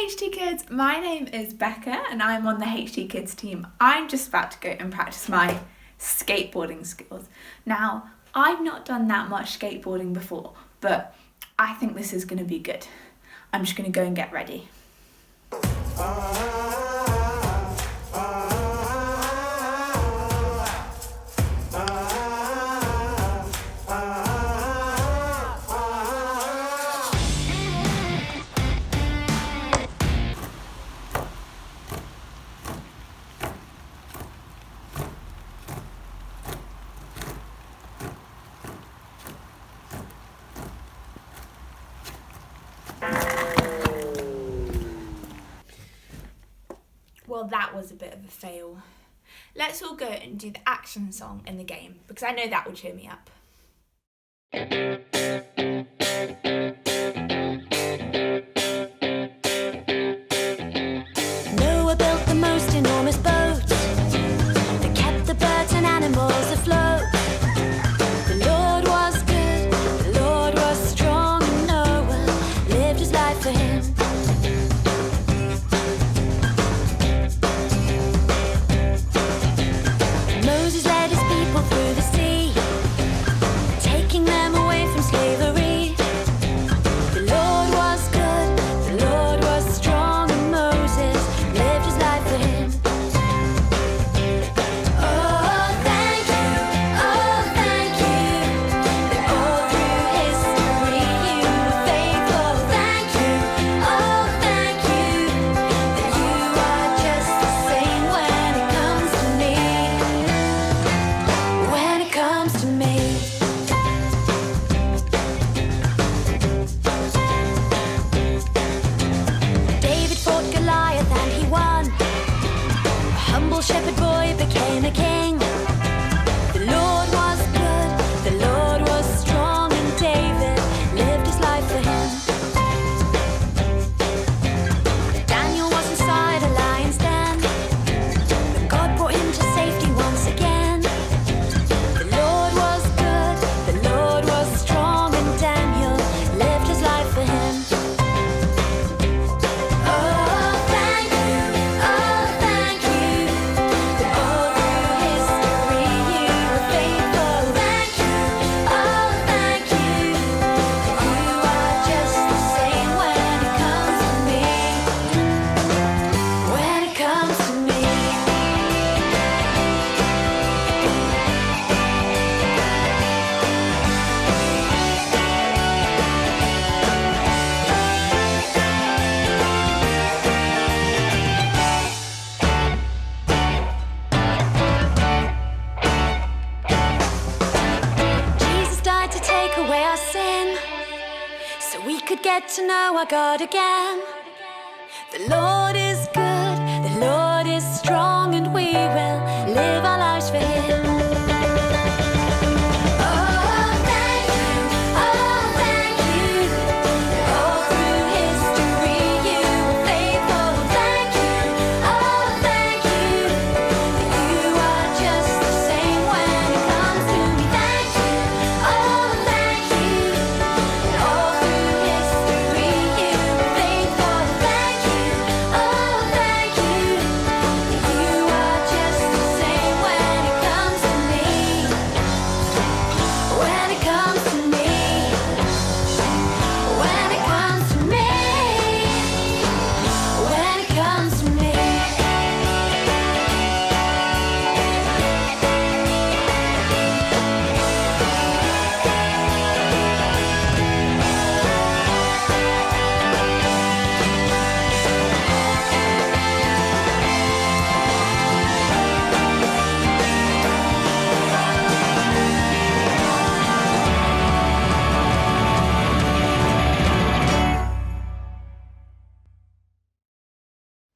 Hi HT Kids, my name is Becca and I'm on the HT Kids team. I'm just about to go and practice my skateboarding skills. Now, I've not done that much skateboarding before, but I think this is going to be good. I'm just going to go and get ready. Well, that was a bit of a fail. Let's all go and do the action song in the game, because I know that will cheer me up. Noah built the most enormous boat that kept the birds and animals afloat. The Lord was good, the Lord was strong, and Noah lived his life for him. Moses led his people through the sea, taking them away from slavery. The Lord was good, the Lord was strong, and Moses lived his life for him. Oh, thank you, that all through history you were faithful. Thank you, that you are just the same when it comes to me. When it comes to me. David fought Goliath and he won. A humble shepherd boy became a king. The Lord was good, the Lord was strong, and David lived his life for him. Daniel was inside a lion's den, but God brought him to safety once again. The Lord was good, the Lord was strong, and Daniel lived his life for him. Oh, thank you, that all through history you were faithful. Thank you, that you are just the same when it comes to me. When it comes to me. Jesus died to take away our sin, so we could get to know our God again. The Lord is good, the Lord is strong, and we will live our lives for Him. Oh, thank you, that all through history you were faithful. Thank you, that you are just the same when it comes to me. Thank you, that all through history you were faithful. Thank you, that you are just the same when it comes to me. When it comes to me. When it comes to me. When it comes to me.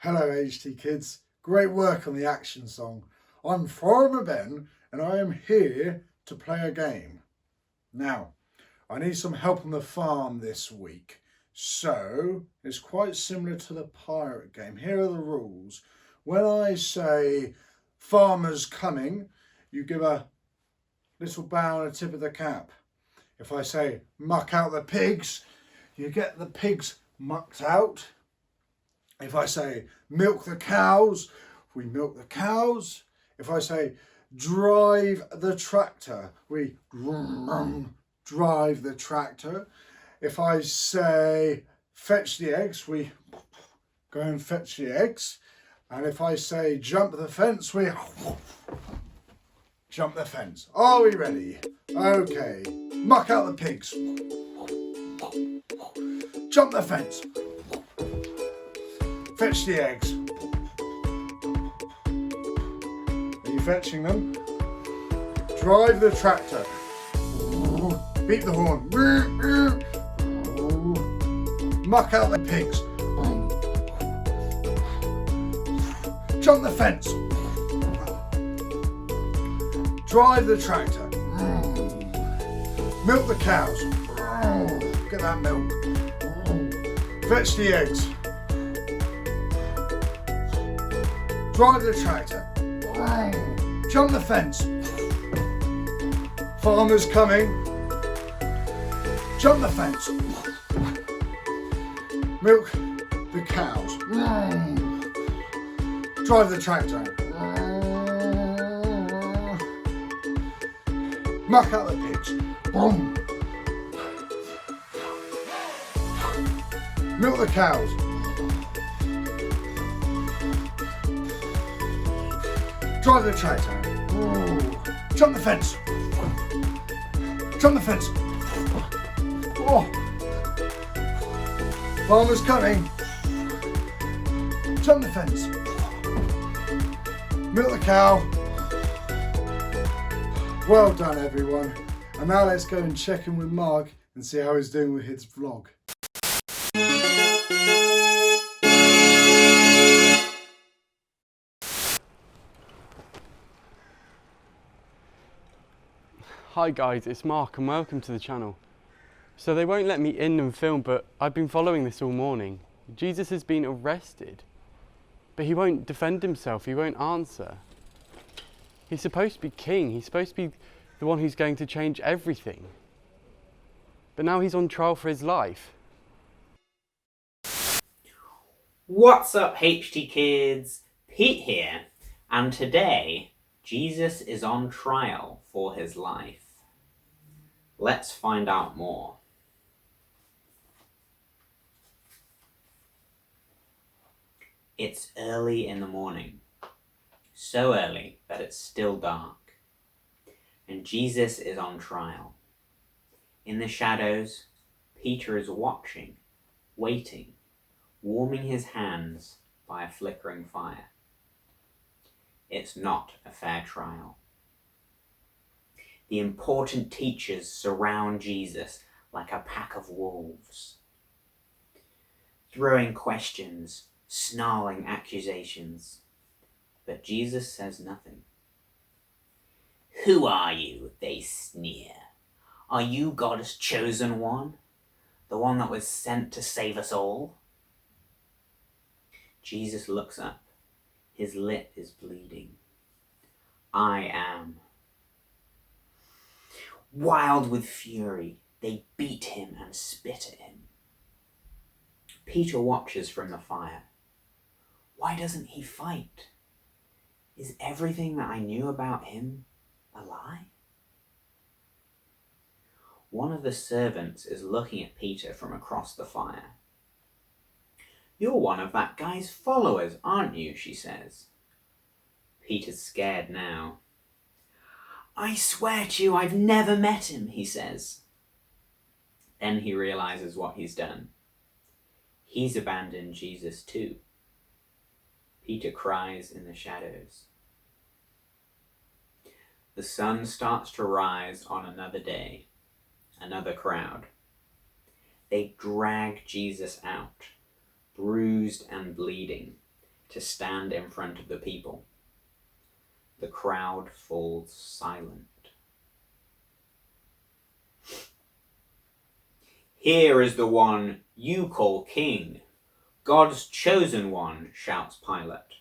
Hello HT Kids, great work on the action song. I'm Farmer Ben and I am here to play a game. Now, I need some help on the farm this week. So, it's quite similar to the pirate game. Here are the rules. When I say farmer's coming, you give a little bow and a tip of the cap. If I say muck out the pigs, you get the pigs mucked out. If I say milk the cows, we milk the cows. If I say drive the tractor, we drive the tractor. If I say fetch the eggs, we go and fetch the eggs. And if I say jump the fence, we jump the fence. Are we ready? Okay. Muck out the pigs. Jump the fence. Fetch the eggs. Are you fetching them? Drive the tractor. Beat the horn. Muck out the pigs. Jump the fence. Drive the tractor. Milk the cows. Get that milk. Fetch the eggs. Drive the tractor. Jump the fence. Farmer's coming. Jump the fence. Milk the cows. Drive the tractor. Muck out the pigs. Milk the cows. Drive the tractor. Jump the fence. Jump the fence. Oh. Farmer's coming. Jump the fence. Milk the cow. Well done, everyone. And now let's go and check in with Mark and see how he's doing with his vlog. Hi guys, it's Mark and welcome to the channel. So they won't let me in and film, but I've been following this all morning. Jesus has been arrested, but he won't defend himself, he won't answer. He's supposed to be king, he's supposed to be the one who's going to change everything. But now he's on trial for his life. What's up, HT kids? Pete here, and today Jesus is on trial for his life. Let's find out more. It's early in the morning, so early that it's still dark, and Jesus is on trial. In the shadows, Peter is watching, waiting, warming his hands by a flickering fire. It's not a fair trial. The important teachers surround Jesus like a pack of wolves, throwing questions, snarling accusations. But Jesus says nothing. "Who are you?" they sneer. "Are you God's chosen one? The one that was sent to save us all?" Jesus looks up. His lip is bleeding. "I am." Wild with fury, they beat him and spit at him. Peter watches from the fire. Why doesn't he fight? Is everything that I knew about him a lie? One of the servants is looking at Peter from across the fire. "You're one of that guy's followers, aren't you?" she says. Peter's scared now. "I swear to you, I've never met him," he says. Then he realizes what he's done. He's abandoned Jesus too. Peter cries in the shadows. The sun starts to rise on another day, another crowd. They drag Jesus out, bruised and bleeding, to stand in front of the people. The crowd falls silent. "Here is the one you call king, God's chosen one," shouts Pilate.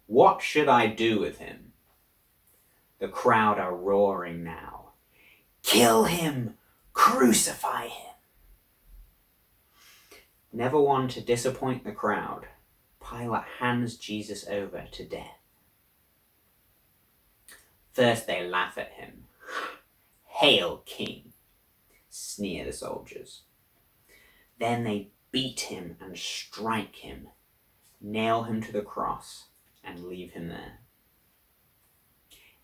"What should I do with him?" The crowd are roaring now. "Kill him! Crucify him!" Never one to disappoint the crowd, Pilate hands Jesus over to death. First they laugh at him. "Hail, King!" sneer the soldiers. Then they beat him and strike him, nail him to the cross, and leave him there.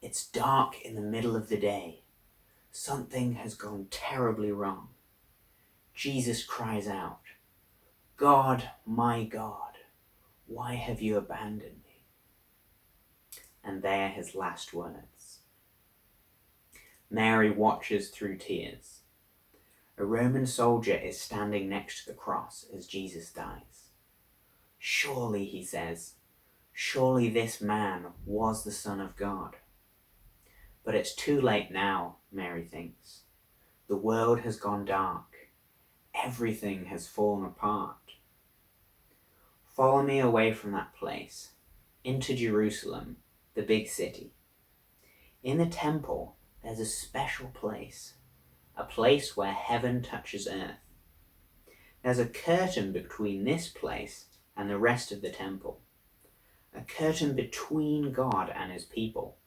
It's dark in the middle of the day. Something has gone terribly wrong. Jesus cries out, "God, my God, why have you abandoned me?" And they are his last words. Mary watches through tears. A Roman soldier is standing next to the cross as Jesus dies. "Surely," he says, "surely this man was the Son of God." But it's too late now, Mary thinks. The world has gone dark. Everything has fallen apart. Follow me away from that place, into Jerusalem, the big city. In the temple, there's a special place, a place where heaven touches earth. There's a curtain between this place and the rest of the temple, a curtain between God and his people.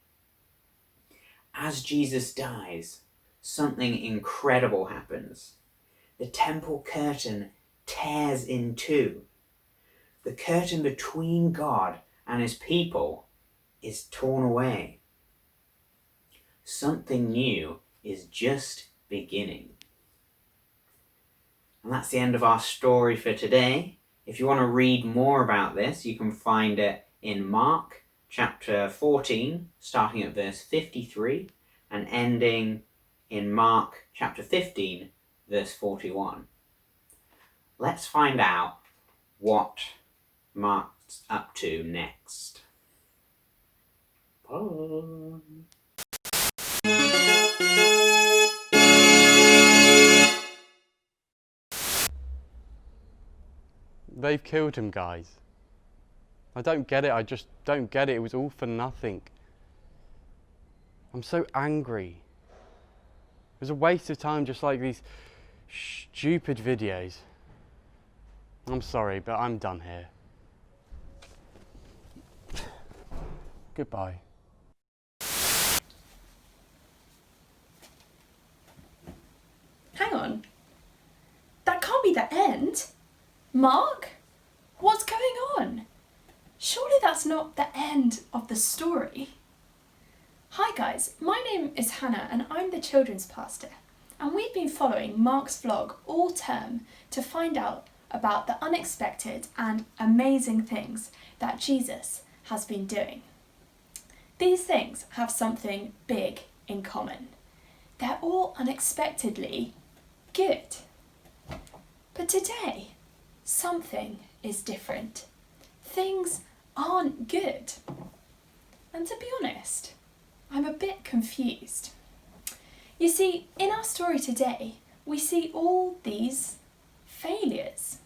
As Jesus dies, something incredible happens. The temple curtain tears in two. The curtain between God and his people is torn away. Something new is just beginning. And that's the end of our story for today. If you want to read more about this, you can find it in Mark chapter 14, starting at verse 53 and ending in Mark chapter 15, verse 41. Let's find out what Mark's up to next. Bye. They've killed him, guys. I don't get it. I just don't get it. It was all for nothing. I'm so angry. It was a waste of time, just like these stupid videos. I'm sorry, but I'm done here. Goodbye. Hang on. That can't be the end. Mark? What's going on? Surely that's not the end of the story. Hi guys, my name is Hannah and I'm the children's pastor. And we've been following Mark's vlog all term to find out about the unexpected and amazing things that Jesus has been doing. These things have something big in common. They're all unexpectedly good. But today, something is different. Things aren't good. And to be honest, I'm a bit confused. You see, in our story today, we see all these failures.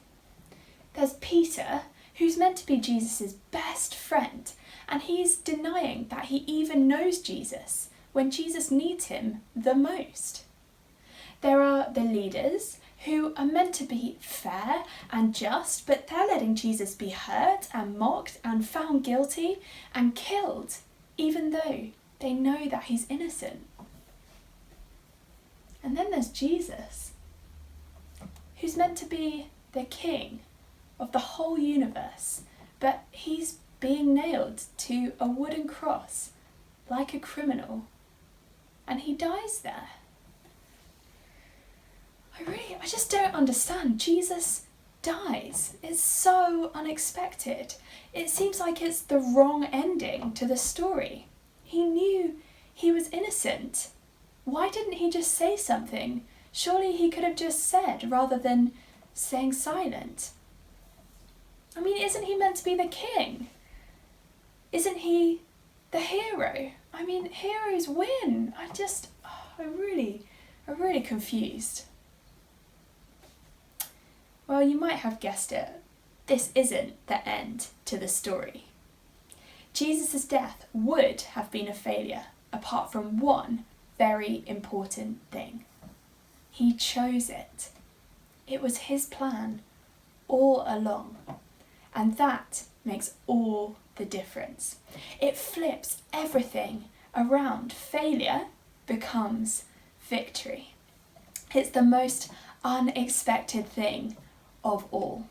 There's Peter, who's meant to be Jesus' best friend, and he's denying that he even knows Jesus when Jesus needs him the most. There are the leaders, who are meant to be fair and just, but they're letting Jesus be hurt and mocked and found guilty and killed, even though they know that he's innocent. And then there's Jesus, who's meant to be the king of the whole universe, but he's being nailed to a wooden cross like a criminal, and he dies there. I just don't understand. Jesus dies. It's so unexpected. It seems like it's the wrong ending to the story. He knew he was innocent. Why didn't he just say something? Surely he could have just said rather than staying silent. I mean, isn't he meant to be the king? Isn't he the hero? I mean, heroes win. I'm really confused. Well, you might have guessed it. This isn't the end to the story. Jesus' death would have been a failure apart from one very important thing. He chose it. It was his plan all along. And that makes all the difference. It flips everything around. Failure becomes victory. It's the most unexpected thing of all.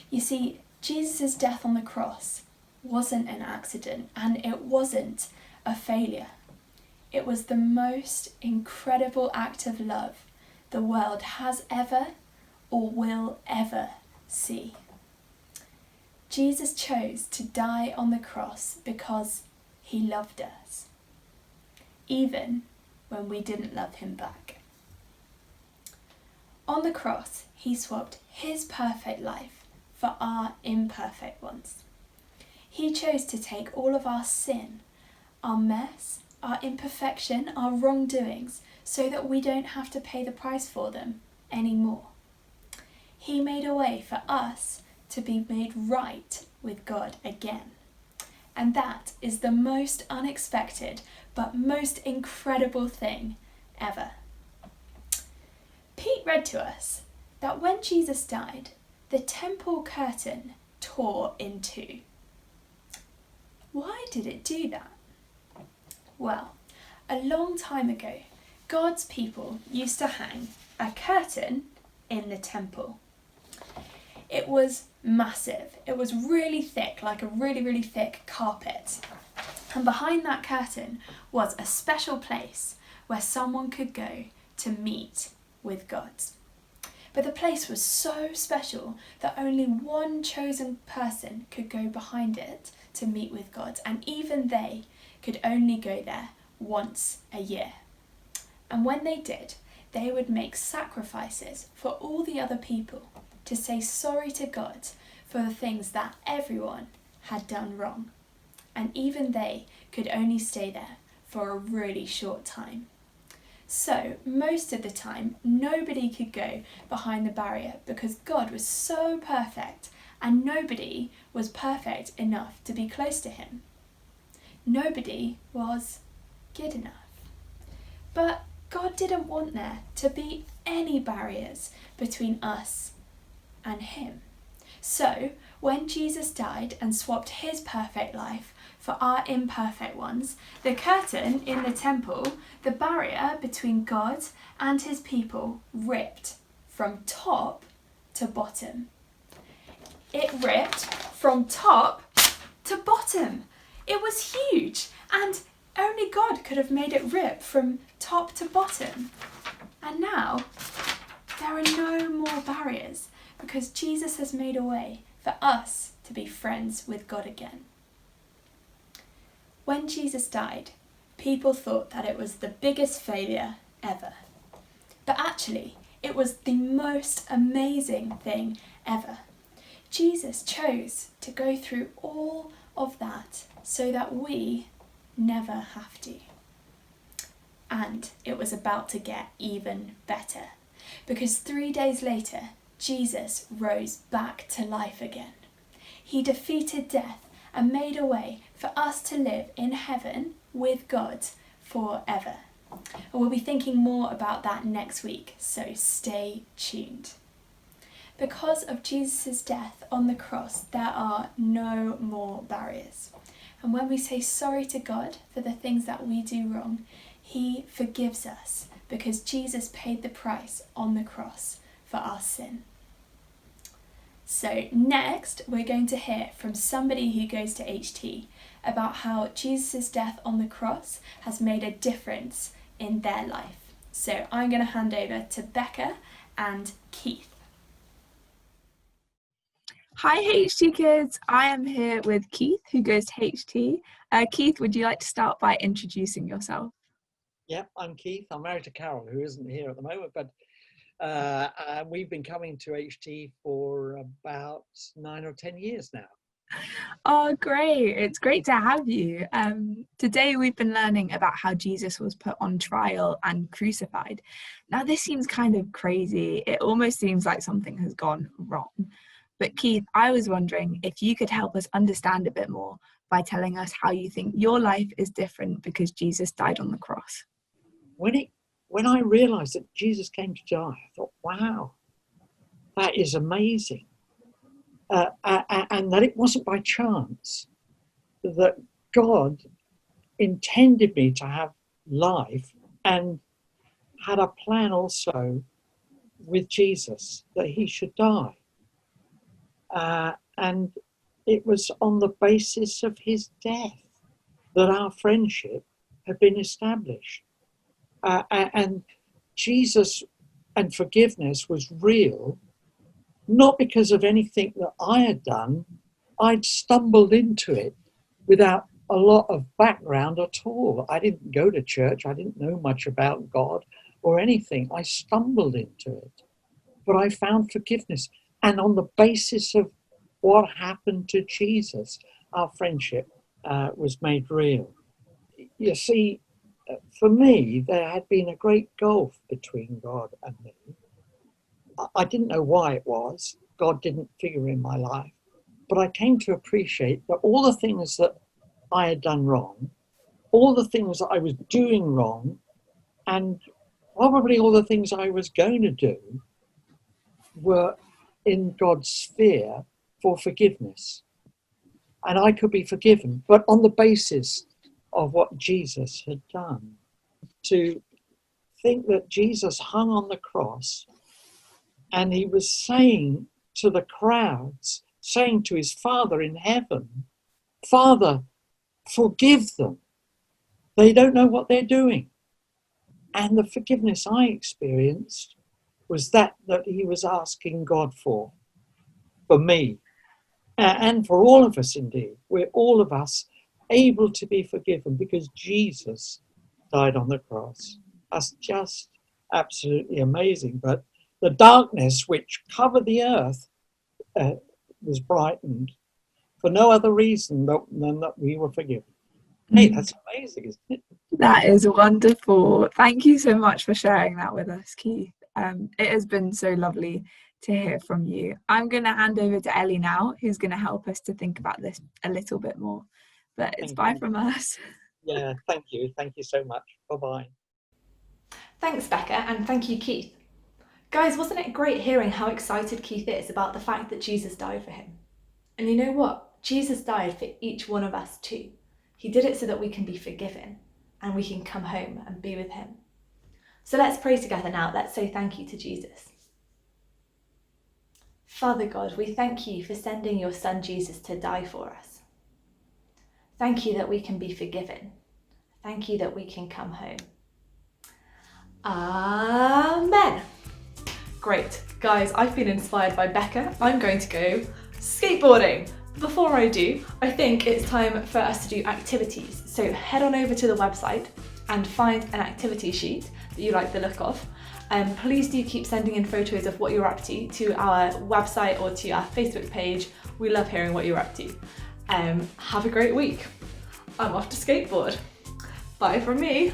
You see, Jesus' death on the cross wasn't an accident, and it wasn't a failure. It was the most incredible act of love the world has ever or will ever see. Jesus chose to die on the cross because he loved us, even when we didn't love him back. On the cross, he swapped his perfect life for our imperfect ones. He chose to take all of our sin, our mess, our imperfection, our wrongdoings, so that we don't have to pay the price for them anymore. He made a way for us to be made right with God again. And that is the most unexpected but most incredible thing ever. Pete read to us that when Jesus died, the temple curtain tore in two. Why did it do that? Well, a long time ago, God's people used to hang a curtain in the temple. It was massive. It was really thick, like a really, really thick carpet. And behind that curtain was a special place where someone could go to meet with God. But the place was so special that only one chosen person could go behind it to meet with God, and even they could only go there once a year. And when they did, they would make sacrifices for all the other people to say sorry to God for the things that everyone had done wrong. And even they could only stay there for a really short time. So most of the time, nobody could go behind the barrier because God was so perfect and nobody was perfect enough to be close to him. Nobody was good enough. But God didn't want there to be any barriers between us and him. So when Jesus died and swapped his perfect life for our imperfect ones, the curtain in the temple, the barrier between God and his people, ripped from top to bottom. It ripped from top to bottom. It was huge, and only God could have made it rip from top to bottom. And now there are no more barriers because Jesus has made a way for us to be friends with God again. When Jesus died, people thought that it was the biggest failure ever. But actually, it was the most amazing thing ever. Jesus chose to go through all of that so that we never have to. And it was about to get even better, because 3 days later, Jesus rose back to life again. He defeated death and made a way for us to live in heaven with God forever. And we'll be thinking more about that next week, so stay tuned. Because of Jesus' death on the cross, there are no more barriers. And when we say sorry to God for the things that we do wrong, he forgives us because Jesus paid the price on the cross for our sin. So next, we're going to hear from somebody who goes to HT about how Jesus' death on the cross has made a difference in their life. So I'm going to hand over to Becca and Keith. Hi HT kids, I am here with Keith who goes to HT. Keith, would you like to start by introducing yourself? Yeah, I'm Keith. I'm married to Carol, who isn't here at the moment, but we've been coming to HT for about 9 or 10 years now. Oh, great. It's great to have you. Today we've been learning about how Jesus was put on trial and crucified. Now this seems kind of crazy. It almost seems like something has gone wrong. But Keith, I was wondering if you could help us understand a bit more by telling us how you think your life is different because Jesus died on the cross. When I realised that Jesus came to die, I thought, wow, that is amazing. and that it wasn't by chance, that God intended me to have life and had a plan also with Jesus, that he should die. And it was on the basis of his death that our friendship had been established. And Jesus and forgiveness was real, not because of anything that I had done. I'd stumbled into it without a lot of background at all. I didn't go to church. I didn't know much about God or anything. I stumbled into it. But I found forgiveness. And on the basis of what happened to Jesus, our friendship was made real. You see, for me, there had been a great gulf between God and me. I didn't know why it was. God didn't figure in my life. But I came to appreciate that all the things that I had done wrong, all the things that I was doing wrong, and probably all the things I was going to do were in God's sphere for forgiveness. And I could be forgiven, but on the basis of what Jesus had done. To think that Jesus hung on the cross and he was saying to the crowds, saying to his Father in heaven, Father, forgive them. They don't know what they're doing. And the forgiveness I experienced was that he was asking God for me, and for all of us indeed. We're all of us able to be forgiven because Jesus died on the cross. That's just absolutely amazing. But the darkness which covered the earth was brightened for no other reason than that we were forgiven. Hey, that's amazing, isn't it? That is wonderful. Thank you so much for sharing that with us, Keith. It has been so lovely to hear from you. I'm going to hand over to Ellie now, who's going to help us to think about this a little bit more. But it's bye from us. Yeah, thank you. Thank you so much. Bye-bye. Thanks, Becca, and thank you, Keith. Guys, wasn't it great hearing how excited Keith is about the fact that Jesus died for him? And you know what? Jesus died for each one of us too. He did it so that we can be forgiven and we can come home and be with him. So let's pray together now. Let's say thank you to Jesus. Father God, we thank you for sending your son Jesus to die for us. Thank you that we can be forgiven. Thank you that we can come home. Amen. Great. Guys, I've been inspired by Becca. I'm going to go skateboarding. Before I do, I think it's time for us to do activities. So head on over to the website and find an activity sheet that you like the look of. Please do keep sending in photos of what you're up to our website or to our Facebook page. We love hearing what you're up to. Have a great week. I'm off to skateboard. Bye from me.